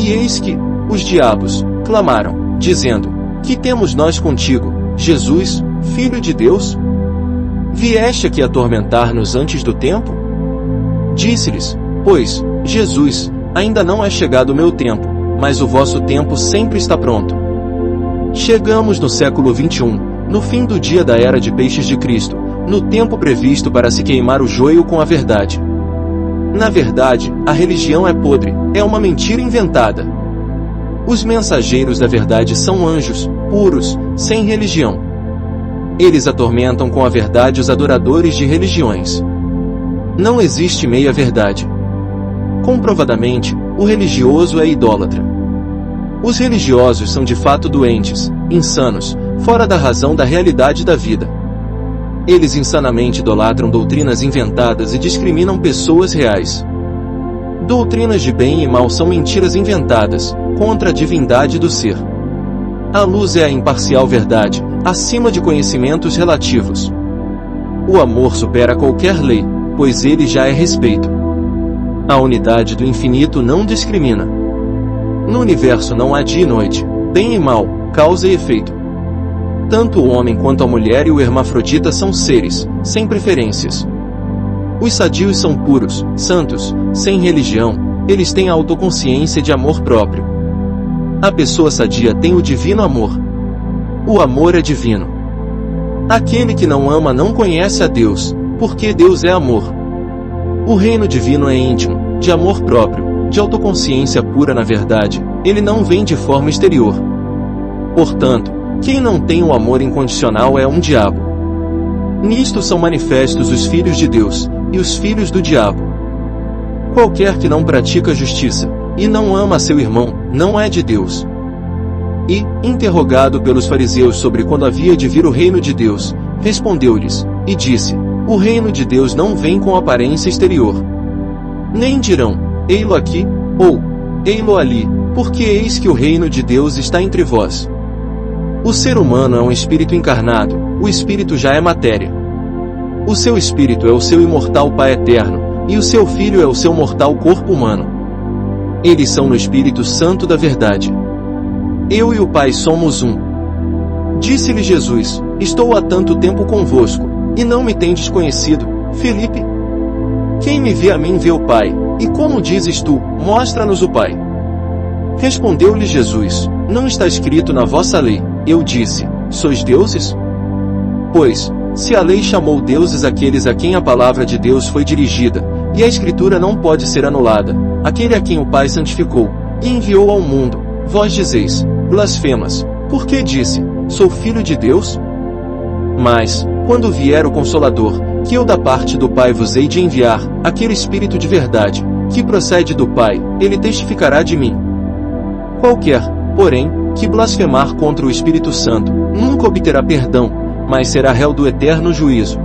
E eis que os diabos clamaram, dizendo: Que temos nós contigo, Jesus, Filho de Deus? Vieste aqui atormentar-nos antes do tempo? Disse-lhes, pois, Jesus: Ainda não é chegado o meu tempo, mas o vosso tempo sempre está pronto. Chegamos no século XXI, no fim do dia da era de peixes de Cristo, no tempo previsto para se queimar o joio com a verdade. Na verdade, a religião é podre, é uma mentira inventada. Os mensageiros da verdade são anjos, puros, sem religião. Eles atormentam com a verdade os adoradores de religiões. Não existe meia-verdade. Comprovadamente, o religioso é idólatra. Os religiosos são de fato doentes, insanos, fora da razão da realidade da vida. Eles insanamente idolatram doutrinas inventadas e discriminam pessoas reais. Doutrinas de bem e mal são mentiras inventadas, contra a divindade do ser. A luz é a imparcial verdade, acima de conhecimentos relativos. O amor supera qualquer lei, pois ele já é respeito. A unidade do infinito não discrimina. No universo não há dia e noite, bem e mal, causa e efeito. Tanto o homem quanto a mulher e o hermafrodita são seres, sem preferências. Os sadios são puros, santos, sem religião, eles têm a autoconsciência de amor próprio. A pessoa sadia tem o divino amor. O amor é divino. Aquele que não ama não conhece a Deus, porque Deus é amor. O reino divino é íntimo, de amor próprio, de autoconsciência pura na verdade, ele não vem de forma exterior. Portanto, quem não tem o amor incondicional é um diabo. Nisto são manifestos os filhos de Deus, e os filhos do diabo. Qualquer que não pratica justiça, e não ama seu irmão, não é de Deus. E, interrogado pelos fariseus sobre quando havia de vir o reino de Deus, respondeu-lhes, e disse: O reino de Deus não vem com aparência exterior. Nem dirão, ei-lo aqui, ou, ei-lo ali, porque eis que o reino de Deus está entre vós. O ser humano é um espírito encarnado, o espírito já é matéria. O seu espírito é o seu imortal Pai eterno, e o seu Filho é o seu mortal corpo humano. Eles são no Espírito Santo da verdade. Eu e o Pai somos um. Disse-lhe Jesus: Estou há tanto tempo convosco, e não me tendes conhecido, Filipe? Quem me vê a mim vê o Pai, e como dizes tu, mostra-nos o Pai. Respondeu-lhe Jesus: Não está escrito na vossa lei, eu disse, sois deuses? Pois, se a lei chamou deuses aqueles a quem a palavra de Deus foi dirigida, e a Escritura não pode ser anulada, aquele a quem o Pai santificou, e enviou ao mundo, vós dizeis, blasfemas, porque disse, sou filho de Deus? Mas, quando vier o Consolador, que eu da parte do Pai vos hei de enviar, aquele Espírito de verdade, que procede do Pai, ele testificará de mim. Qualquer, porém, que blasfemar contra o Espírito Santo, nunca obterá perdão, mas será réu do eterno juízo.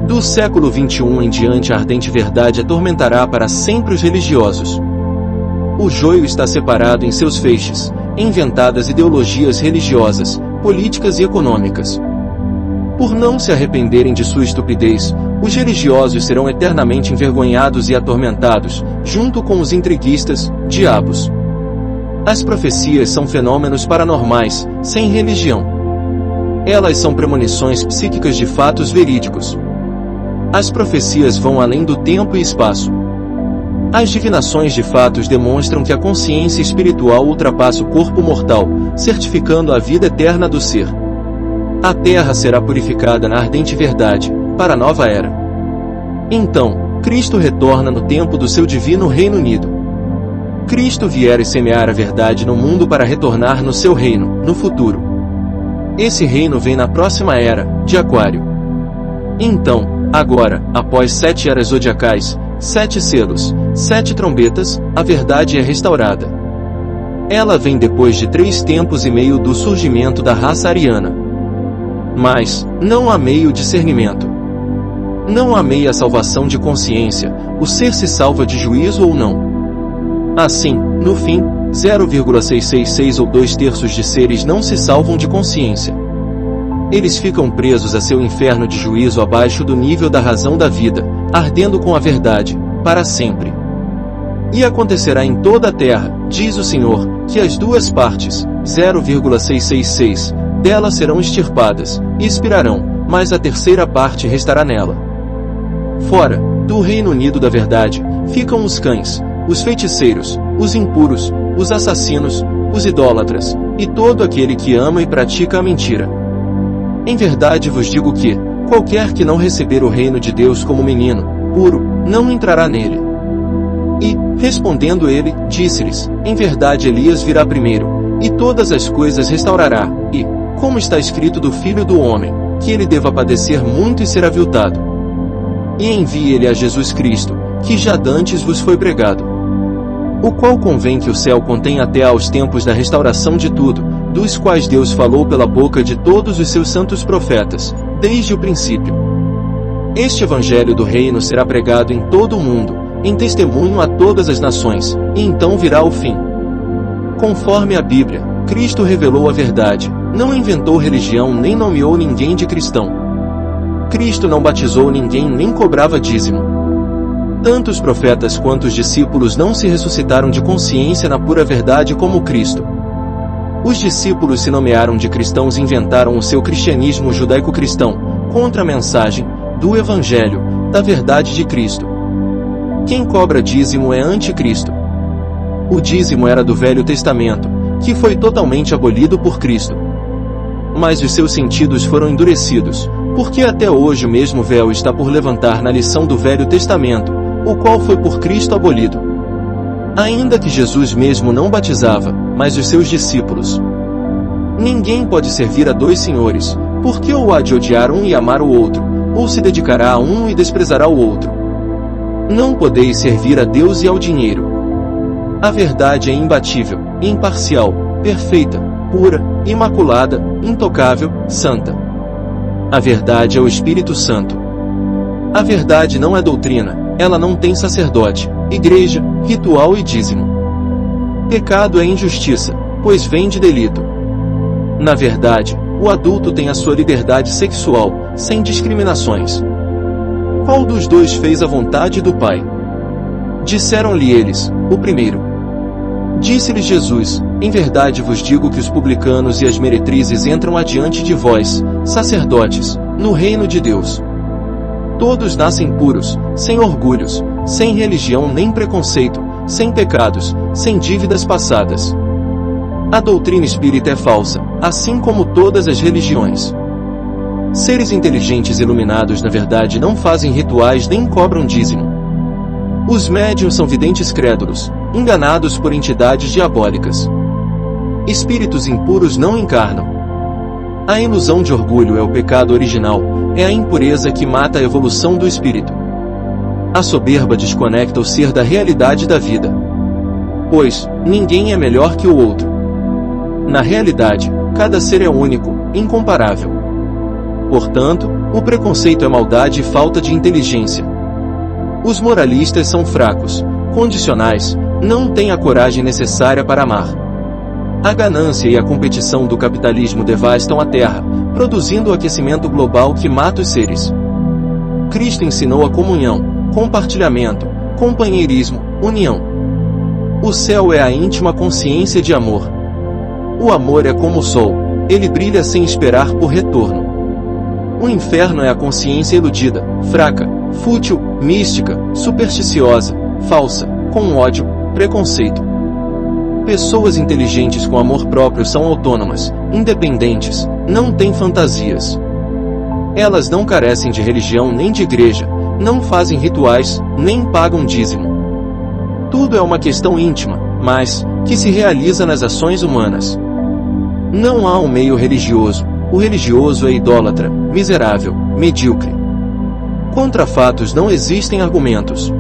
Do século XXI em diante a ardente verdade atormentará para sempre os religiosos. O joio está separado em seus feixes, inventadas ideologias religiosas, políticas e econômicas. Por não se arrependerem de sua estupidez, os religiosos serão eternamente envergonhados e atormentados, junto com os intriguistas, diabos. As profecias são fenômenos paranormais, sem religião. Elas são premonições psíquicas de fatos verídicos. As profecias vão além do tempo e espaço. As divinações de fatos demonstram que a consciência espiritual ultrapassa o corpo mortal, certificando a vida eterna do ser. A terra será purificada na ardente verdade, para a nova era. Então, Cristo retorna no tempo do seu divino reino unido. Cristo vier e semear a verdade no mundo para retornar no seu reino, no futuro. Esse reino vem na próxima era, de Aquário. Então, agora, após 7 eras zodiacais, 7 selos, 7 trombetas, a verdade é restaurada. Ela vem depois de 3 tempos e meio do surgimento da raça ariana. Mas, não há meio discernimento. Não há meia salvação de consciência, o ser se salva de juízo ou não. Assim, no fim, 0,666 ou 2/3 de seres não se salvam de consciência. Eles ficam presos a seu inferno de juízo abaixo do nível da razão da vida, ardendo com a verdade, para sempre. E acontecerá em toda a terra, diz o Senhor, que as duas partes, 0,666, dela serão extirpadas, e expirarão, mas a terceira parte restará nela. Fora do Reino Unido da verdade, ficam os cães, os feiticeiros, os impuros, os assassinos, os idólatras, e todo aquele que ama e pratica a mentira. Em verdade vos digo que, qualquer que não receber o reino de Deus como menino, puro, não entrará nele. E, respondendo ele, disse-lhes, em verdade Elias virá primeiro, e todas as coisas restaurará, e, como está escrito do Filho do Homem, que ele deva padecer muito e ser aviltado. E envie ele a Jesus Cristo, que já dantes vos foi pregado. O qual convém que o céu contenha até aos tempos da restauração de tudo, dos quais Deus falou pela boca de todos os seus santos profetas, desde o princípio. Este evangelho do reino será pregado em todo o mundo, em testemunho a todas as nações, e então virá o fim. Conforme a Bíblia, Cristo revelou a verdade, não inventou religião nem nomeou ninguém de cristão. Cristo não batizou ninguém nem cobrava dízimo. Tanto os profetas quanto os discípulos não se ressuscitaram de consciência na pura verdade como Cristo. Os discípulos se nomearam de cristãos e inventaram o seu cristianismo judaico-cristão, contra a mensagem do Evangelho, da verdade de Cristo. Quem cobra dízimo é anticristo. O dízimo era do Velho Testamento, que foi totalmente abolido por Cristo. Mas os seus sentidos foram endurecidos, porque até hoje o mesmo véu está por levantar na lição do Velho Testamento, o qual foi por Cristo abolido. Ainda que Jesus mesmo não batizava, mas os seus discípulos. Ninguém pode servir a dois senhores, porque ou há de odiar um e amar o outro, ou se dedicará a um e desprezará o outro. Não podeis servir a Deus e ao dinheiro. A verdade é imbatível, imparcial, perfeita, pura, imaculada, intocável, santa. A verdade é o Espírito Santo. A verdade não é doutrina, ela não tem sacerdote, igreja, ritual e dízimo. Pecado é injustiça, pois vem de delito. Na verdade, o adulto tem a sua liberdade sexual, sem discriminações. Qual dos dois fez a vontade do Pai? Disseram-lhe eles, o primeiro. Disse-lhes Jesus, em verdade vos digo que os publicanos e as meretrizes entram adiante de vós, sacerdotes, no reino de Deus. Todos nascem puros, sem orgulhos, sem religião nem preconceito, sem pecados, sem dívidas passadas. A doutrina espírita é falsa, assim como todas as religiões. Seres inteligentes iluminados na verdade não fazem rituais nem cobram dízimo. Os médiuns são videntes crédulos, enganados por entidades diabólicas. Espíritos impuros não encarnam. A ilusão de orgulho é o pecado original, é a impureza que mata a evolução do espírito. A soberba desconecta o ser da realidade da vida. Pois, ninguém é melhor que o outro. Na realidade, cada ser é único, incomparável. Portanto, o preconceito é maldade e falta de inteligência. Os moralistas são fracos, condicionais, não têm a coragem necessária para amar. A ganância e a competição do capitalismo devastam a terra, produzindo o aquecimento global que mata os seres. Cristo ensinou a comunhão, compartilhamento, companheirismo, união. O céu é a íntima consciência de amor. O amor é como o sol, ele brilha sem esperar por retorno. O inferno é a consciência iludida, fraca, fútil, mística, supersticiosa, falsa, com ódio, preconceito. Pessoas inteligentes com amor próprio são autônomas, independentes, não têm fantasias. Elas não carecem de religião nem de igreja, não fazem rituais, nem pagam dízimo. Tudo é uma questão íntima, mas, que se realiza nas ações humanas. Não há um meio religioso, o religioso é idólatra, miserável, medíocre. Contra fatos não existem argumentos.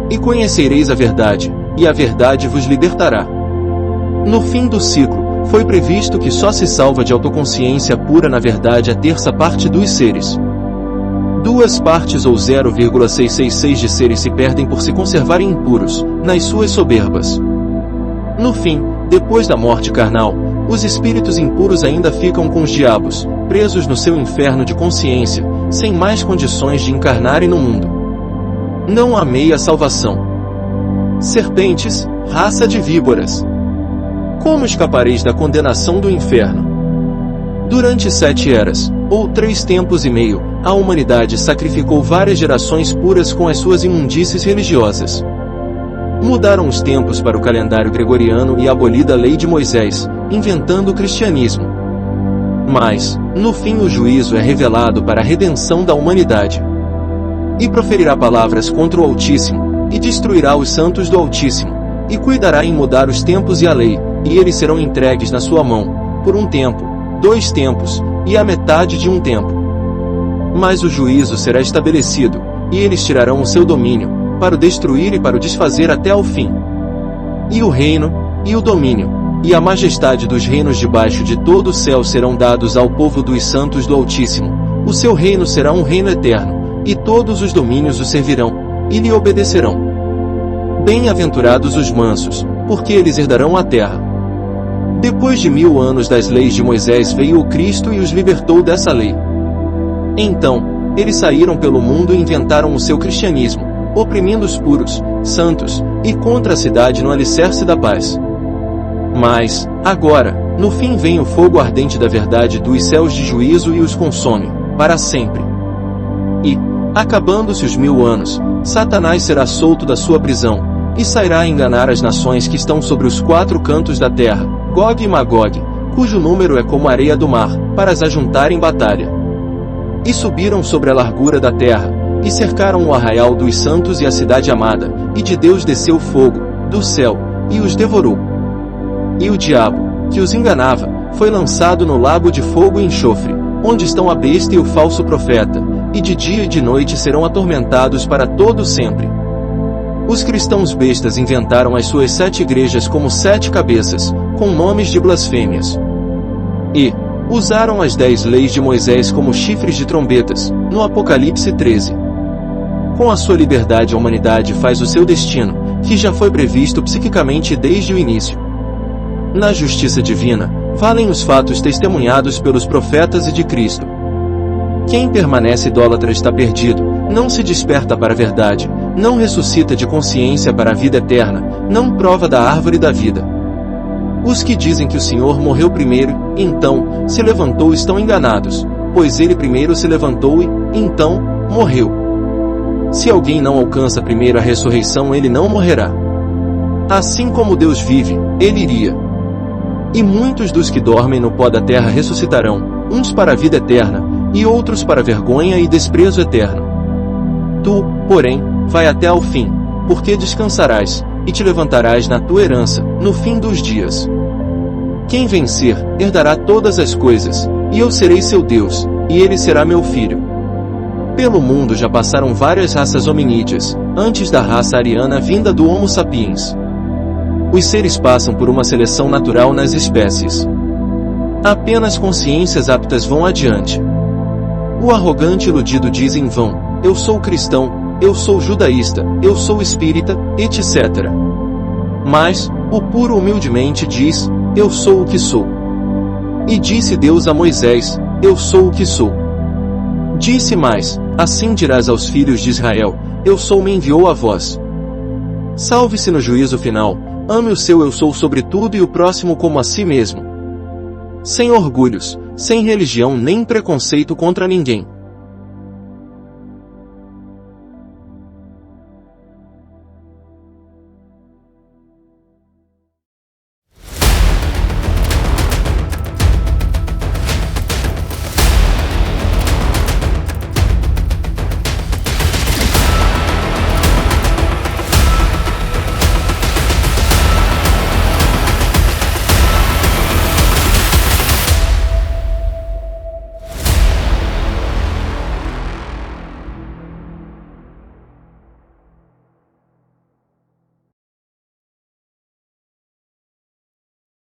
E conhecereis a verdade, e a verdade vos libertará. No fim do ciclo, foi previsto que só se salva de autoconsciência pura na verdade a terça parte dos seres. 2 partes ou 0,666 de seres se perdem por se conservarem impuros, nas suas soberbas. No fim, depois da morte carnal, os espíritos impuros ainda ficam com os diabos, presos no seu inferno de consciência, sem mais condições de encarnarem no mundo. Não há meia salvação. Serpentes, raça de víboras! Como escapareis da condenação do inferno? Durante 7 eras, ou 3 tempos e meio, a humanidade sacrificou várias gerações puras com as suas imundícies religiosas. Mudaram os tempos para o calendário gregoriano e abolida a lei de Moisés, inventando o cristianismo. Mas, no fim o juízo é revelado para a redenção da humanidade. E proferirá palavras contra o Altíssimo, e destruirá os santos do Altíssimo, e cuidará em mudar os tempos e a lei, e eles serão entregues na sua mão, por 1 tempo, 2 tempos, e a metade de 1 tempo. Mas o juízo será estabelecido, e eles tirarão o seu domínio, para o destruir e para o desfazer até ao fim. E o reino, e o domínio, e a majestade dos reinos debaixo de todo o céu serão dados ao povo dos santos do Altíssimo. O seu reino será um reino eterno, e todos os domínios o servirão, e lhe obedecerão. Bem-aventurados os mansos, porque eles herdarão a terra. Depois de 1000 anos das leis de Moisés veio o Cristo e os libertou dessa lei. Então, eles saíram pelo mundo e inventaram o seu cristianismo, oprimindo os puros, santos, e contra a cidade no alicerce da paz. Mas, agora, no fim vem o fogo ardente da verdade dos céus de juízo e os consome, para sempre. E, acabando-se os 1000 anos, Satanás será solto da sua prisão, e sairá a enganar as nações que estão sobre os 4 cantos da terra, Gog e Magog, cujo número é como a areia do mar, para as ajuntar em batalha. E subiram sobre a largura da terra, e cercaram o arraial dos santos e a cidade amada, e de Deus desceu fogo, do céu, e os devorou. E o diabo, que os enganava, foi lançado no lago de fogo e enxofre, onde estão a besta e o falso profeta, e de dia e de noite serão atormentados para todo sempre. Os cristãos bestas inventaram as suas 7 igrejas como 7 cabeças, com nomes de blasfêmias. E usaram as 10 leis de Moisés como chifres de trombetas, no Apocalipse 13. Com a sua liberdade a humanidade faz o seu destino, que já foi previsto psiquicamente desde o início. Na justiça divina, valem os fatos testemunhados pelos profetas e de Cristo. Quem permanece idólatra está perdido, não se desperta para a verdade, não ressuscita de consciência para a vida eterna, não prova da árvore da vida. Os que dizem que o Senhor morreu primeiro, então, se levantou estão enganados, pois ele primeiro se levantou e, então, morreu. Se alguém não alcança primeiro a ressurreição ele não morrerá. Assim como Deus vive, ele iria. E muitos dos que dormem no pó da terra ressuscitarão, uns para a vida eterna, e outros para vergonha e desprezo eterno. Tu, porém, vai até ao fim, porque descansarás, e te levantarás na tua herança, no fim dos dias. Quem vencer, herdará todas as coisas, e eu serei seu Deus, e ele será meu filho. Pelo mundo já passaram várias raças hominídeas, antes da raça ariana vinda do Homo sapiens. Os seres passam por uma seleção natural nas espécies. Apenas consciências aptas vão adiante. O arrogante iludido diz em vão, eu sou cristão, eu sou judaísta, eu sou espírita, etc. Mas, o puro humildemente diz, eu sou o que sou. E disse Deus a Moisés, eu sou o que sou. Disse mais, assim dirás aos filhos de Israel, eu sou me enviou a vós. Salve-se no juízo final, ame o seu eu sou sobre tudo e o próximo como a si mesmo. Sem orgulhos, sem religião nem preconceito contra ninguém.